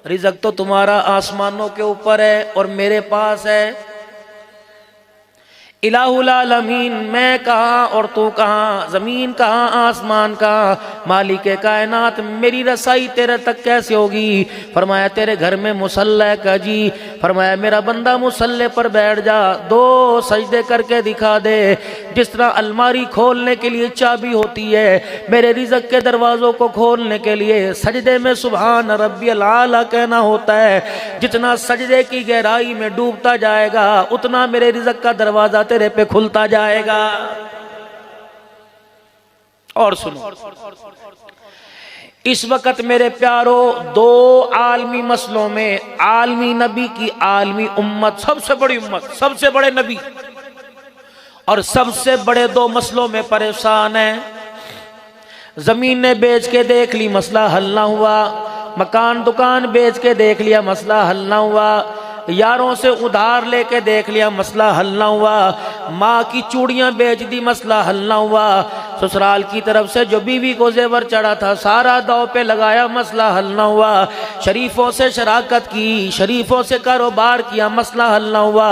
रिज़्क़ तो तुम्हारा आसमानों के ऊपर है और मेरे पास है। इलाहुल आलमीन, मैं कहाँ और तू कहाँ, ज़मीन कहाँ आसमान कहाँ, मालिक कायनात, मेरी रसाई तेरे तक कैसे होगी। फरमाया तेरे घर में मुसल्ला का जी। फरमाया मेरा बंदा मुसल्ले पर बैठ जा, 2 सजदे करके दिखा दे। जिस तरह अलमारी खोलने के लिए चाबी होती है, मेरे रिज़्क़ के दरवाज़ों को खोलने के लिए सजदे में सुभान रब्बियल आला कहना होता है। जितना सजदे की गहराई में डूबता जाएगा उतना मेरे रिज़्क़ का दरवाज़ा तेरे पे खुलता जाएगा। और सुनो, इस वक्त मेरे प्यारो 2 आलमी मसलों में आलमी नबी की आलमी उम्मत, सबसे बड़ी उम्मत, सबसे बड़े नबी और सबसे बड़े 2 मसलों में परेशान है। जमीन ने बेच के देख ली, मसला हल ना हुआ। मकान दुकान बेच के देख लिया, मसला हल ना हुआ। यारों से उधार लेके देख लिया, मसला हल ना हुआ। माँ की चूड़ियां बेच दी, मसला हल ना हुआ। ससुराल की तरफ से जो बीवी को जेवर चढ़ा था सारा दाव पे लगाया, मसला हल ना हुआ। शरीफों से शराकत की, शरीफों से कारोबार किया, मसला हल ना हुआ।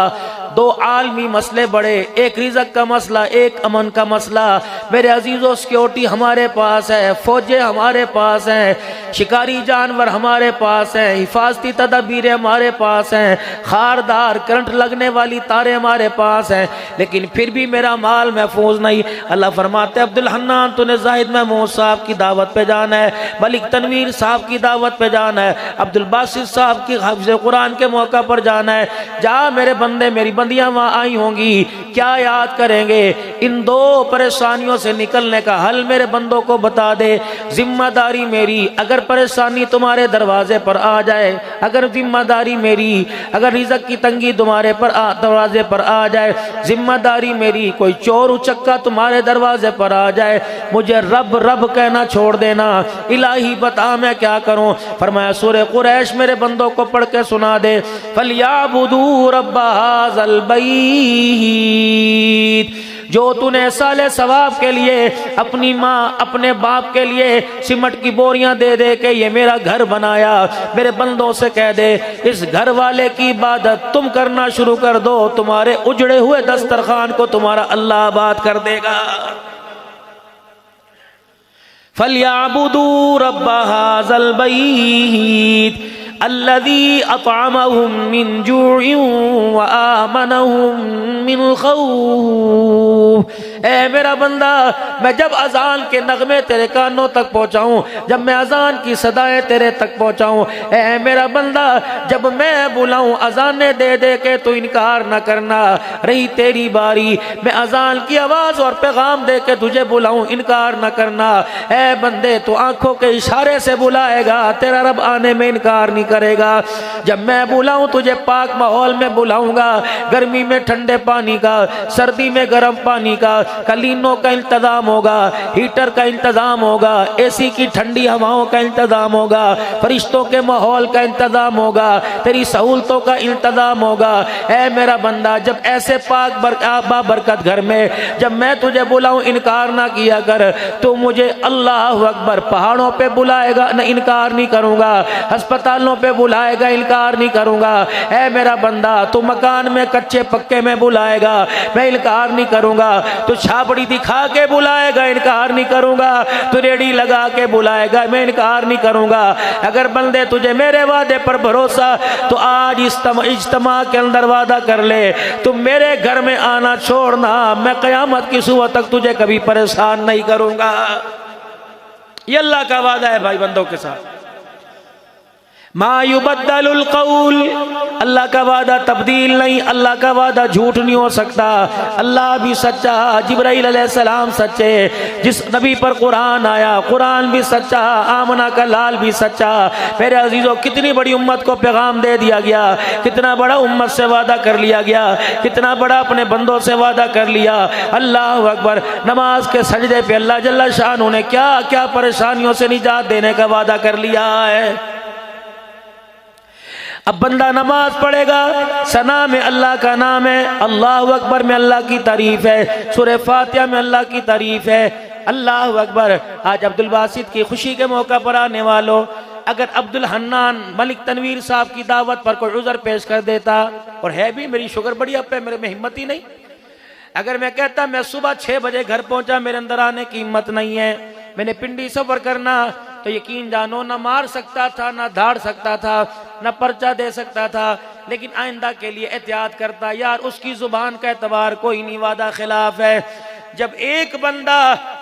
2 आलमी मसले बड़े, एक रिज़्क़ का मसला, एक अमन का मसला। मेरे अजीजों, सिक्योरिटी हमारे पास है, फौजें हमारे पास हैं, शिकारी जानवर हमारे पास हैं, हिफाजती तदबीरें हमारे पास हैं, खारदार करंट लगने वाली तारे हमारे पास हैं, लेकिन फिर भी मेरा माल महफूज नहीं। अल्लाह फरमाते अब्दुल हन्नान, तूने जाहिद महमूद साहब की दावत पे जाना है, मलिक तनवीर साहब की दावत पे जाना है, अब्दुल बासित साहब की हाफिज़ कुरान के मौका पर जाना है। जा मेरे बंदे, मेरी बंदियां वहां आई होंगी, क्या याद करेंगे। इन 2 परेशानियों से निकलने का हल मेरे बंदों को बता दे। जिम्मेदारी मेरी, अगर परेशानी तुम्हारे दरवाजे पर आ जाए, अगर जिम्मेदारी मेरी, अगर रिज़्क़ की तंगी तुम्हारे पर दरवाजे पर आ जाए, जिम्मेदारी मेरी, कोई चोर उचक्का तुम्हारे दरवाजे पर आ जाए, मुझे रब रब कहना छोड़ देना। इलाही बता मैं क्या करूं। फरमाया सूरह कुरैश मेरे बंदों को पढ़ के सुना दे। फलियाबुदू रब्ब हाज़ल बैत, जो तूने साले सवाब के लिए अपनी माँ अपने बाप के लिए सिमट की बोरियां दे दे के ये मेरा घर बनाया, मेरे बंदों से कह दे इस घर वाले की इबादत तुम करना शुरू कर दो, तुम्हारे उजड़े हुए दस्तरखान को तुम्हारा अल्लाह आबाद कर देगा। फलियाबुदू रब्ब हाज़ल बैत अल्लज़ी अतअमहुम मिन जूइन व आमनहुम मिन खौफ। ए मेरा बंदा, मैं जब अजान के नगमे तेरे कानों तक पहुँचाऊँ, जब मैं अजान की सदाएं तेरे तक पहुँचाऊँ, ए मेरा बंदा जब मैं बुलाऊँ अजाने दे दे के तू इनकार न करना। रही तेरी बारी, मैं अजान की आवाज़ और पैगाम दे के तुझे बुलाऊँ, इनकार न करना। ए बंदे, तू आँखों के इशारे से बुलाएगा, तेरा रब आने में इनकार नहीं करेगा। जब मैं बुलाऊं तुझे पाक माहौल में बुलाऊंगा, गर्मी में ठंडे पानी का, सर्दी में गर्म पानी का, कलीनों का इंतजाम होगा, हीटर का इंतजाम होगा, एसी की ठंडी हवाओं का इंतजाम होगा, फरिश्तों के माहौल का इंतजाम होगा, तेरी सहूलतों का इंतजाम होगा। ऐ मेरा बंदा, जब ऐसे पाक बरकत घर में जब मैं तुझे बुलाऊं इनकार ना किया कर। तू मुझे अल्लाह अकबर पहाड़ों पे बुलाएगा न, इनकार नहीं करूंगा। अस्पतालों पे बुलाएगा, इनकार नहीं करूंगा। ऐ मेरा बंदा, तू मकान में कच्चे पक्के में बुलाएगा, मैं इनकार नहीं करूंगा। तू छाबड़ी दिखा के बुलाएगा, इनकार नहीं करूंगा। तू रेडी लगा के बुलाएगा, मैं इनकार नहीं करूंगा। अगर बंदे तुझे मेरे वादे पर भरोसा, तो आज इज्तिमा के अंदर वादा कर ले, तुम मेरे घर में आना छोड़ना, मैं क़यामत की सुबह तक तुझे कभी परेशान नहीं करूंगा। ये अल्लाह का वादा है भाई बंदों के साथ। मा युबद्दलुल कौल, अल्लाह का वादा तब्दील नहीं, अल्लाह का वादा झूठ नहीं हो सकता। अल्लाह भी सच्चा, जिब्राइल अलैहिस्सलाम सच्चे, जिस नबी पर कुरान आया कुरान भी सच्चा, आमना का लाल भी सच्चा। मेरे अजीजों, कितनी बड़ी उम्मत को पैगाम दे दिया गया, कितना बड़ा उम्मत से वादा कर लिया गया, कितना बड़ा अपने बंदों से वादा कर लिया। अल्लाह अकबर। नमाज के सजदे पे अल्लाह जल्ला शान ने क्या क्या परेशानियों से निजात देने का वादा कर लिया है। अब बंदा नमाज पढ़ेगा, सना में अल्लाह का नाम है, अल्लाह अकबर में अल्लाह की तारीफ है, सूरह फातिहा में अल्लाह की तारीफ है। अल्लाह अकबर। आज अब्दुल बासित की खुशी के मौका पर आने वालों, अगर अब्दुल हन्नान मलिक तनवीर साहब की दावत पर कोई उज़र पेश कर देता, और है भी, मेरी शुगर बड़ी अप है, मेरे में हिम्मत ही नहीं। अगर मैं कहता मैं सुबह 6 बजे घर पहुंचा, मेरे अंदर आने की हिम्मत नहीं है, मैंने पिंडी सफर करना, तो यकीन जानो ना मार सकता था, ना धाड़ सकता था, ना पर्चा दे सकता था, लेकिन आइंदा के लिए एहतियात करता, यार उसकी जुबान का एतबार कोई नहीं, वादा खिलाफ है। जब एक बंदा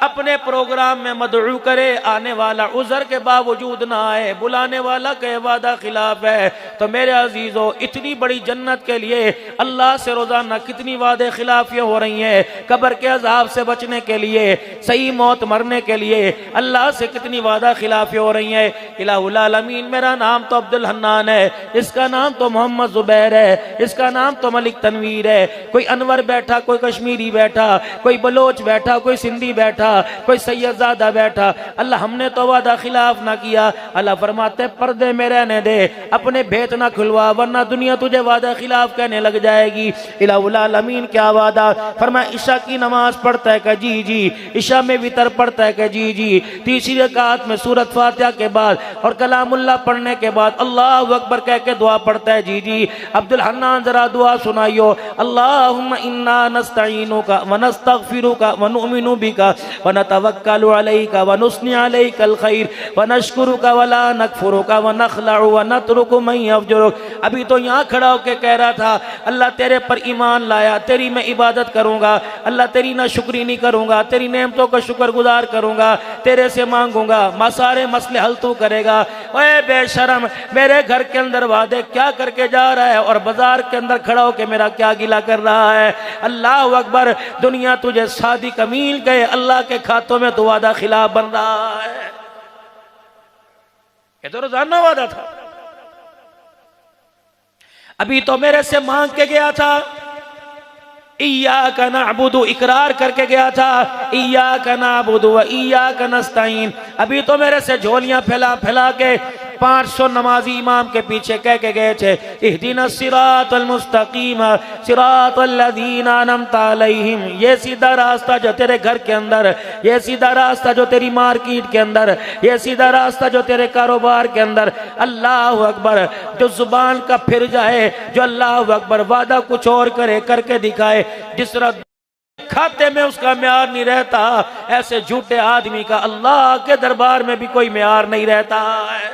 अपने प्रोग्राम में मदऊ करे, आने वाला उज़र के बावजूद ना आए, बुलाने वाला के वादा खिलाफ है, तो मेरे अजीजों इतनी बड़ी जन्नत के लिए अल्लाह से रोजाना कितनी वादे खिलाफियां हो रही हैं। कब्र के अजाब से बचने के लिए, सही मौत मरने के लिए अल्लाह से कितनी वादा खिलाफियां हो रही हैं। इलाहुल आलमीन, मेरा नाम तो अब्दुल हन्नान है, इसका नाम तो मोहम्मद जुबैर है, इसका नाम तो मलिक तनवीर है। कोई अनवर बैठा, कोई कश्मीरी बैठा, कोई बलोच बैठा, कोई सिंधी बैठा, कोई सैयदजादा बैठा, अल्लाह हमने तो वादा खिलाफ ना किया। अल्लाह फरमाते पर्दे में रहने दे, अपने भेद ना खुलवा, वरना दुनिया तुझे वादा खिलाफ कहने लग जाएगी। इलाहुल आलमीन क्या वादा फरमाया, ईशा की नमाज पढ़ता है का जी जी, ईशा में वितर पढ़ता है का जी जी, तीसरी रकात में सूरत फातिहा के बाद और कलामुल्लाह पढ़ने के बाद अल्लाहु अकबर कह के दुआ पढ़ता है जी जी। अब्दुल हन्नान जरा दुआ सुनाइयो, अल्लाहुम्मा इन्ना नस्तईनुका व नस्तगफिरुका व नुमिनु बिका व नतवक्कलु अलैका व नुस्नी अलैकल खैर व नशकुरुका व ला नकफुरुका व नखलउ व नतरुकु मन यफजुरुक। अभी तो यहाँ खड़ा होकर कह रहा था अल्लाह तेरे पर ईमान लाया, तेरी मैं इबादत करूंगा, अल्लाह तेरी ना शुक्री नहीं करूंगा, तेरी नेमतों का शुक्रगुजार करूंगा, तेरे से मांगूंगा, सारे मसले हल तू करेगा। ओए बेशरम, मेरे घर के अंदर वादे क्या करके जा रहा है और बाजार के अंदर खड़ा होकर मेरा क्या गिला कर रहा है। अल्लाह अकबर, दुनिया तुझे शादी कमील गए, अल्लाह के खातों में तो वादा खिलाफ बन रहा है। ये तो रोजाना वादा था। अभी तो मेरे से मांग के गया था, इय्याका नअबुदु, इकरार करके गया था, इय्याका नअबुदु व इय्याका नस्तईन। अभी तो मेरे से झोलियां फैला फैला के 500 नमाजी इमाम के पीछे कह के गए थे, इहदिनस सिरातल मुस्तकीम सिरातल लज़ीना अनअमता अलैहिम। ये सीधा रास्ता जो तेरे घर के अंदर, ये सीधा रास्ता जो तेरी मार्केट के अंदर, ये सीधा रास्ता जो तेरे कारोबार के अंदर। अल्लाह अकबर, जो जुबान का फिर जाए, जो अल्लाह अकबर वादा कुछ और करे, करके दिखाए, जिस तरह खाते में उसका म्यार नहीं रहता, ऐसे झूठे आदमी का अल्लाह के दरबार में भी कोई म्यार नहीं रहता है।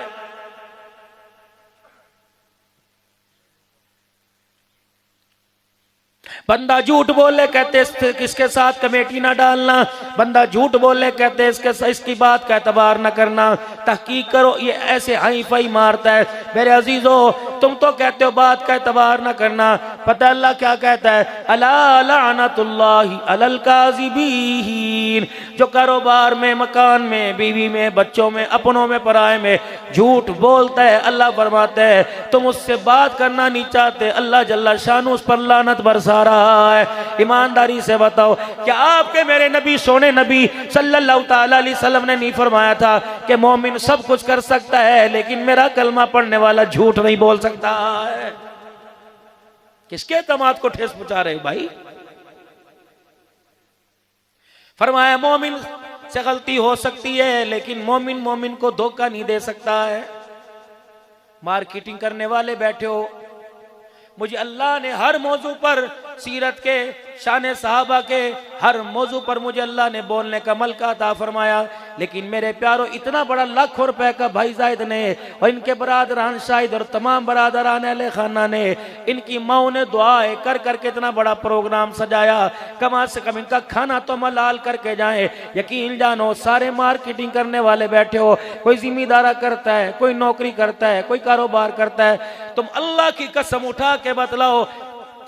बंदा झूठ बोले कहते इसके साथ कमेटी ना डालना, बंदा झूठ बोले कहते इसकी बात का एतबार ना करना, तहकीक करो, ये ऐसे हाई फाई मारता है। मेरे अजीजों, तुम तो कहते हो बात का एतबार ना करना, पता अल्लाह क्या कहता है, अला लानतुल्लाहि अलल काज़िबीन। जो कारोबार में, मकान में, बीवी में, बच्चों में, अपनों में, पराए में झूठ बोलता है, अल्लाह फरमाते है तुम उससे बात करना नहीं चाहते, अल्लाह जल्ला शानु उस पर लानत बरसा रहा है। ईमानदारी से बताओ, क्या आपके मेरे नबी, सोने नबी सल्लल्लाहु ताला अलैहि वसल्लम ने नहीं फरमाया था कि मोमिन सब कुछ कर सकता है लेकिन मेरा कलमा पढ़ने वाला झूठ नहीं बोल सकता है? किसके एतमाद को ठेस पहुंचा रहे भाई? फरमाया मोमिन से गलती हो सकती है लेकिन मोमिन मोमिन को धोखा नहीं दे सकता है। मार्केटिंग करने वाले बैठे हो, मुझे अल्लाह ने हर मौजू पर, सीरत के, शान सहाबा के हर मौजू पर मुझे अल्लाह ने बोलने का मलका अता फरमाया, लेकिन मेरे प्यारों इतना बड़ा लाखों रुपए का भाई जायद ने और इनके बरादरान शाहिद और तमाम बरादरान अहले खाना ने, इनकी माओ ने दुआएं कर करके इतना बड़ा प्रोग्राम सजाया, कम से कम इनका खाना तो मलाल करके जाए। यकीन जानो सारे मार्केटिंग करने वाले बैठे हो, कोई जिम्मेदारा करता है, कोई नौकरी करता है, कोई कारोबार करता है, तुम अल्लाह की कसम उठा के बतलाओ,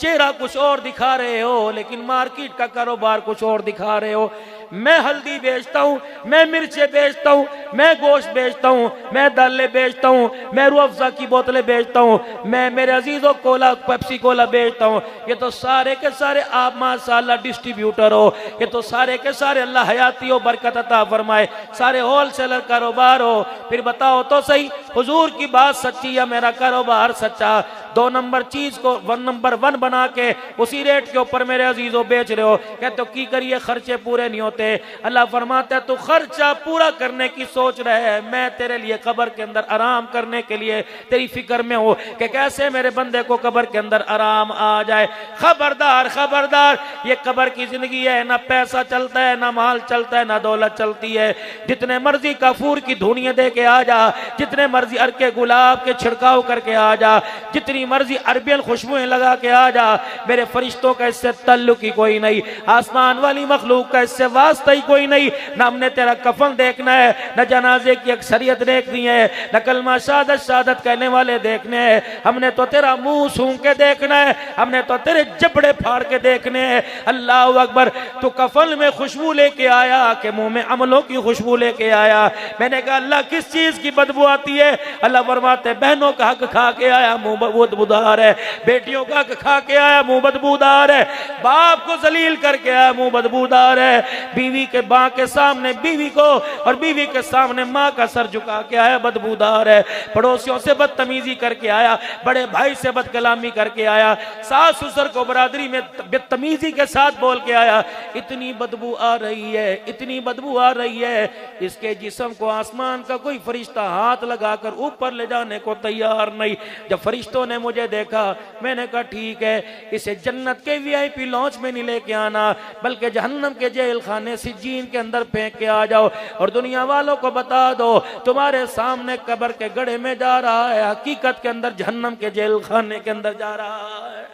चेहरा कुछ और दिखा रहे हो लेकिन मार्केट का कारोबार कुछ और दिखा रहे हो। मैं हल्दी बेचता हूँ, मैं मिर्चें बेचता हूँ, मैं गोश्त बेचता हूँ, मैं दालें बेचता हूँ, मैं रूह अफ़ज़ा की बोतलें बेचता हूँ, मैं मेरे अजीज़ों कोला, पेप्सी कोला बेचता हूँ। ये तो सारे के सारे आप माशाअल्लाह डिस्ट्रीब्यूटर हो, ये तो सारे के सारे अल्लाह हयाती हो, बरकत अता फरमाए, सारे होलसेलर कारोबार हो। फिर बताओ तो सही, हुजूर की बात सच्ची या मेरा कारोबार सच्चा? 2 नंबर चीज को 1 नंबर 1 बना के उसी रेट के ऊपर मेरे अजीजों बेच रहे हो। कहते हो की करिए, खर्चे पूरे नहीं होते। अल्लाह फरमाता है तू खर्चा पूरा करने की सोच रहे है, मैं तेरे लिए कब्र के अंदर आराम करने के लिए तेरी फिक्र में हूं कि कैसे मेरे बंदे को कब्र के अंदर आराम आ जाए। खबरदार खबरदार, ये कब्र की जिंदगी है, ना पैसा चलता है, ना माल चलता है, ना दौलत चलती है। जितने मर्जी काफूर की धुनिया दे के आ जा, जितने मर्जी अरके गुलाब के छिड़काव करके आ जा, जितनी मर्जी अरबियन खुशबुएं लगा के आ जा, मेरे फरिश्तों का इससे तल्लुक ही कोई नहीं, आसमान वाली मखलूक का इससे वास्ता ही कोई नहीं। ना हमने तेरा कफन देखना है, न जनाजे की अक्सरियत देखनी है, न कलमा शहादत शहादत कहने वाले देखने हैं। हमने तो तेरा मुंह सूंघ के देखना है, हमने तो तेरे जबड़े फाड़ के देखने हैं। अल्लाह अकबर, तो कफन में खुशबू लेके आया कि मुंह में अमलों की खुशबू लेके आया। मैंने कहा अल्लाह किस चीज की बदबू आती है? अल्लाह फरमाते बहनों का हक खा के आया, मुंह बदबूदार है। बेटियों का हक खा के आया, मुंह बदबूदार है। बाप को जलील करके आया, मुंह बदबूदार है। बीवी के मां के सामने बीवी को और बीवी के सामने मां का सर झुका के आया, बदबूदार है। पड़ोसियों से बदतमीजी करके आया, बड़े भाई से बदकलामी करके आया, सास ससुर को बरादरी में बदतमीजी के साथ बोल के आया। इतनी बदबू आ रही है, इतनी बदबू आ रही है, इसके जिस्म को आसमान का कोई फरिश्ता हाथ लगाकर ऊपर ले जाने को तैयार नहीं। जब फरिश्तों ने मुझे देखा, मैंने कहा ठीक है, इसे जन्नत के वीआईपी लॉन्च में नहीं लेके आना, बल्कि जहन्नम के जेल खाने सिज्जीन के अंदर फेंक के आ जाओ और दुनिया वालों को बता दो तुम्हारे सामने कब्र के गड्ढे में जा रहा है, हकीकत के अंदर जहन्नम के जेल खाने के अंदर जा रहा है।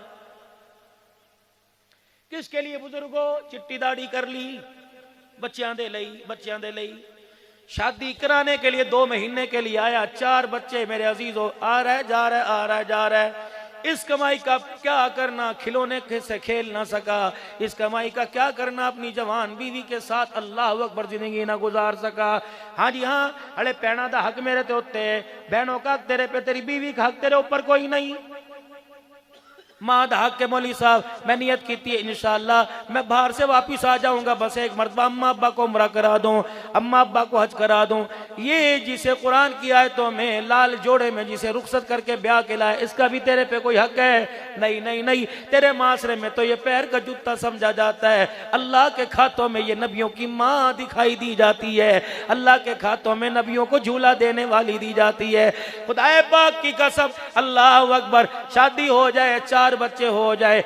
किसके लिए बुजुर्गों? चिट्टी दाढ़ी कर ली, बच्चियां दे लई, बच्चियां दे लई, शादी कराने के लिए 2 महीने के लिए आया, 4 बच्चे मेरे अजीजों, आ रहा है जा रहा है, आ रहा है जा रहा है। इस कमाई का क्या करना, खिलौने से खेल ना सका, इस कमाई का क्या करना, अपनी जवान बीवी के साथ अल्लाह अकबर जिंदगी ना गुजार सका। हाँ जी हाँ, अरे पैना दा हक मेरे ते उत्ते, बहनों का हक तेरे पे, तेरी बीवी का हक तेरे ऊपर कोई नहीं। माँ दा हक के मौली साहब, मैं नियत की थी इंशाअल्लाह मैं बाहर से वापिस आ जाऊंगा, बस एक मरतबा अम्मा अब्बा को उम्रा करा दूं, अम्मा अब्बा को हज करा दूं। ये जिसे कुरान की आयतों में लाल जोड़े में जिसे रुखसत करके ब्याह के लाए, इसका भी तेरे पे कोई हक है? नहीं नहीं नहीं, तेरे माशरे में तो ये पैर का जूता समझा जाता है। अल्लाह के खातों में ये नबियों की माँ दिखाई दी जाती है, अल्लाह के खातों में नबियों को झूला देने वाली दी जाती है। खुदाए पाक की कसम, अल्लाह अकबर, शादी हो जाए, 4 बच्चे हो जाए,